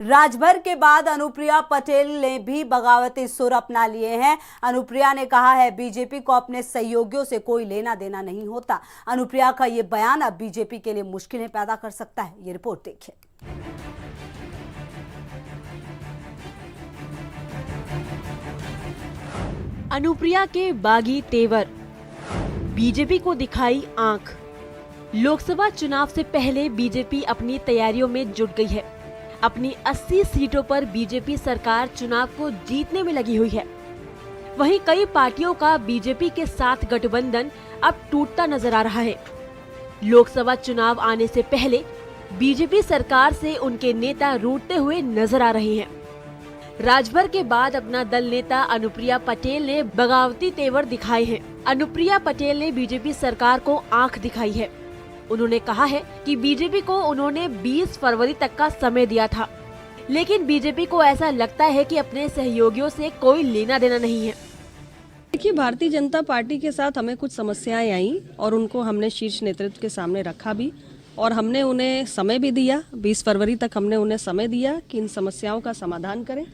राजभर के बाद अनुप्रिया पटेल ने भी बगावती सुर अपना लिए हैं। अनुप्रिया ने कहा है बीजेपी को अपने सहयोगियों से कोई लेना देना नहीं होता। अनुप्रिया का ये बयान अब बीजेपी के लिए मुश्किलें पैदा कर सकता है। ये रिपोर्ट देखिए। अनुप्रिया के बागी तेवर, बीजेपी को दिखाई आंख। लोकसभा चुनाव से पहले बीजेपी अपनी तैयारियों में जुट गई है। अपनी 80 सीटों पर बीजेपी सरकार चुनाव को जीतने में लगी हुई है। वहीं कई पार्टियों का बीजेपी के साथ गठबंधन अब टूटता नजर आ रहा है। लोकसभा चुनाव आने से पहले बीजेपी सरकार से उनके नेता रूठते हुए नजर आ रहे हैं। राजभर के बाद अपना दल नेता अनुप्रिया पटेल ने बगावती तेवर दिखाए हैं। अनुप्रिया पटेल ने बीजेपी सरकार को आंख दिखाई है। उन्होंने कहा है कि बीजेपी को उन्होंने 20 फरवरी तक का समय दिया था, लेकिन बीजेपी को ऐसा लगता है कि अपने सहयोगियों से कोई लेना देना नहीं है। देखिए, भारतीय जनता पार्टी के साथ हमें कुछ समस्याएं आई और उनको हमने शीर्ष नेतृत्व के सामने रखा भी और हमने उन्हें समय भी दिया। 20 फरवरी तक हमने उन्हें समय दिया कि इन समस्याओं का समाधान करें,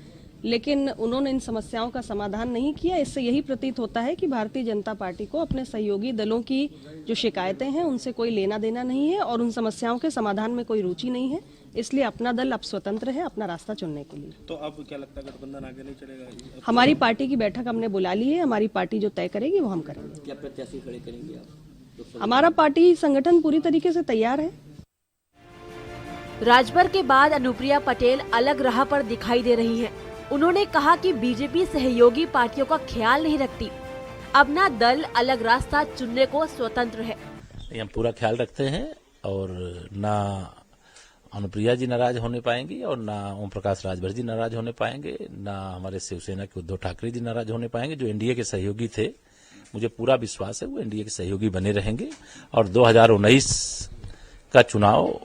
लेकिन उन्होंने इन समस्याओं का समाधान नहीं किया। इससे यही प्रतीत होता है कि भारतीय जनता पार्टी को अपने सहयोगी दलों की जो शिकायतें हैं उनसे कोई लेना देना नहीं है और उन समस्याओं के समाधान में कोई रुचि नहीं है। इसलिए अपना दल अब स्वतंत्र है अपना रास्ता चुनने के लिए। तो अब क्या लगता है गठबंधन आगे नहीं चलेगा? हमारी पार्टी की बैठक हमने बुला ली है। हमारी पार्टी जो तय करेगी वो हम करेंगे। क्या प्रत्याशी खड़े करेंगे आप? हमारा पार्टी संगठन पूरी तरीके से तैयार है। राजभर के बाद अनुप्रिया पटेल अलग राह पर दिखाई दे रही हैं। उन्होंने कहा कि बीजेपी सहयोगी पार्टियों का ख्याल नहीं रखती। अपना दल अलग रास्ता चुनने को स्वतंत्र है। हम पूरा ख्याल रखते हैं और ना अनुप्रिया जी नाराज होने पाएंगी और ना ओम प्रकाश राजभर जी नाराज होने पाएंगे, ना हमारे शिवसेना के उद्धव ठाकरे जी नाराज होने पाएंगे। जो एनडीए के सहयोगी थे, मुझे पूरा विश्वास है वो एनडीए के सहयोगी बने रहेंगे। और 2019 का चुनाव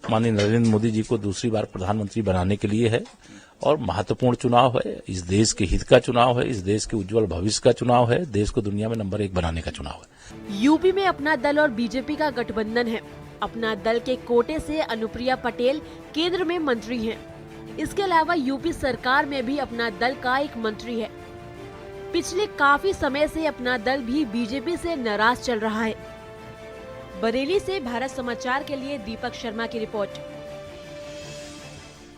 माननीय नरेंद्र मोदी जी को दूसरी बार प्रधानमंत्री बनाने के लिए है और महत्वपूर्ण चुनाव है। इस देश के हित का चुनाव है, इस देश के उज्जवल भविष्य का चुनाव है, देश को दुनिया में नंबर 1 बनाने का चुनाव है। यूपी में अपना दल और बीजेपी का गठबंधन है। अपना दल के कोटे से अनुप्रिया पटेल केंद्र में मंत्री हैं। इसके अलावा यूपी सरकार में भी अपना दल का एक मंत्री है। पिछले काफी समय से अपना दल भी बीजेपी से नाराज चल रहा है। बरेली से भारत समाचार के लिए दीपक शर्मा की रिपोर्ट।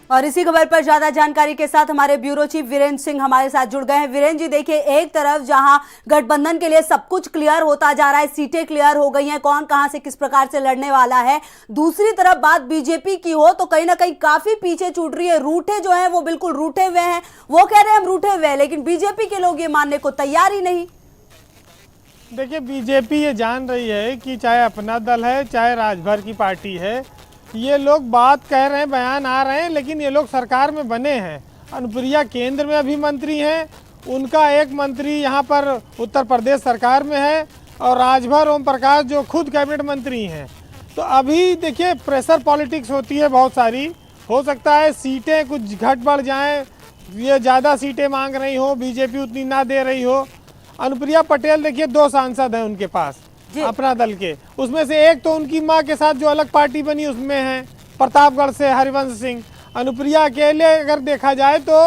और इसी खबर पर ज्यादा जानकारी के साथ हमारे ब्यूरो चीफ वीरेंद्र सिंह हमारे साथ जुड़ गए हैं। वीरेंद्र जी, देखिए, एक तरफ जहां गठबंधन के लिए सब कुछ क्लियर होता जा रहा है, सीटें क्लियर हो गई हैं, कौन कहां से किस प्रकार से लड़ने वाला है, दूसरी तरफ बात बीजेपी की हो तो कहीं ना कहीं काफी पीछे छूट रही है। रूठे जो है वो बिल्कुल रूठे हुए हैं, वो कह रहे हैं हम रूठे हुए हैं, लेकिन बीजेपी के लोग ये मानने को तैयार ही नहीं। देखिए, बीजेपी ये जान रही है कि चाहे अपना दल है चाहे राजभर की पार्टी है, ये लोग बात कह रहे हैं, बयान आ रहे हैं, लेकिन ये लोग सरकार में बने हैं। अनुप्रिया केंद्र में अभी मंत्री हैं, उनका एक मंत्री यहाँ पर उत्तर प्रदेश सरकार में है और राजभर ओम प्रकाश जो खुद कैबिनेट मंत्री हैं। तो अभी देखिए, प्रेशर पॉलिटिक्स होती है बहुत सारी। हो सकता है सीटें कुछ घट बढ़ जाएं, ये ज़्यादा सीटें मांग रही हो, बीजेपी उतनी ना दे रही हो। अनुप्रिया पटेल देखिए 2 सांसद हैं उनके पास अपना दल के, उसमें से एक तो उनकी मां के साथ जो अलग पार्टी बनी उसमें है, प्रतापगढ़ से हरिवंश सिंह। अनुप्रिया अकेले अगर देखा जाए तो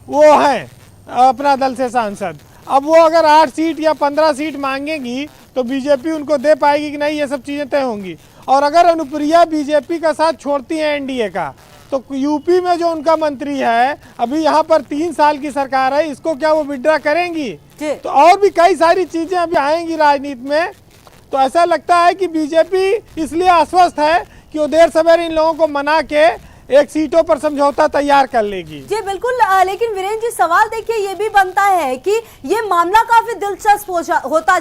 वो हैं अपना दल से सांसद। अब वो अगर 8 सीट या 15 सीट मांगेंगी तो बीजेपी उनको दे पाएगी कि नहीं, ये सब चीज़ें तय होंगी। और अगर अनुप्रिया बीजेपी का साथ छोड़ती हैं एनडीए का, तो यूपी में जो उनका मंत्री है, अभी यहाँ पर 3 साल की सरकार है, इसको क्या वो विड्रा करेंगी? तो और भी कई सारी चीजें अभी आएंगी राजनीति में। तो ऐसा लगता है कि बीजेपी इसलिए आश्वस्त है कि वो देर सवेर इन लोगों को मना के एक सीटों पर समझौता तैयार कर लेगी। जी बिल्कुल, लेकिन वीरेंद्र जी, सवाल देखिए ये भी बनता है कि ये मामला काफी दिलचस्प होता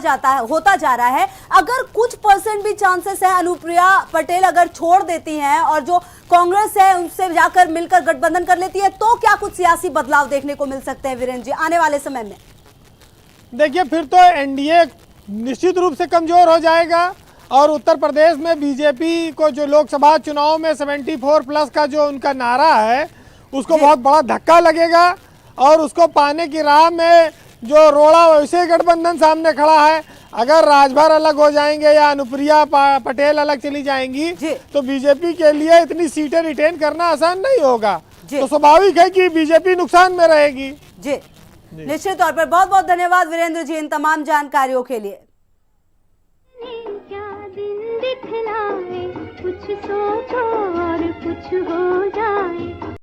जा रहा है। अगर कुछ % भी चांसेस है अनुप्रिया पटेल अगर छोड़ देती हैं और जो कांग्रेस है उनसे जाकर मिलकर गठबंधन कर लेती है, तो क्या कुछ सियासी बदलाव देखने को मिल सकते हैं वीरेंद्र जी आने वाले समय में? देखिए, फिर तो एनडीए निश्चित रूप से कमजोर हो जाएगा और उत्तर प्रदेश में बीजेपी को जो लोकसभा चुनाव में 74+ का जो उनका नारा है उसको बहुत बड़ा धक्का लगेगा और उसको पाने की राह में जो रोड़ा वैसे गठबंधन सामने खड़ा है। अगर राजभर अलग हो जाएंगे या अनुप्रिया पटेल अलग चली जाएंगी तो बीजेपी के लिए इतनी सीटें रिटेन करना आसान नहीं होगा। जी। तो स्वाभाविक है कि बीजेपी नुकसान में रहेगी। जी, निश्चित तौर पर बहुत बहुत धन्यवाद वीरेंद्र जी इन तमाम जानकारियों के लिए। क्या दिन दिखलाए, कुछ सोचो और कुछ हो जाए।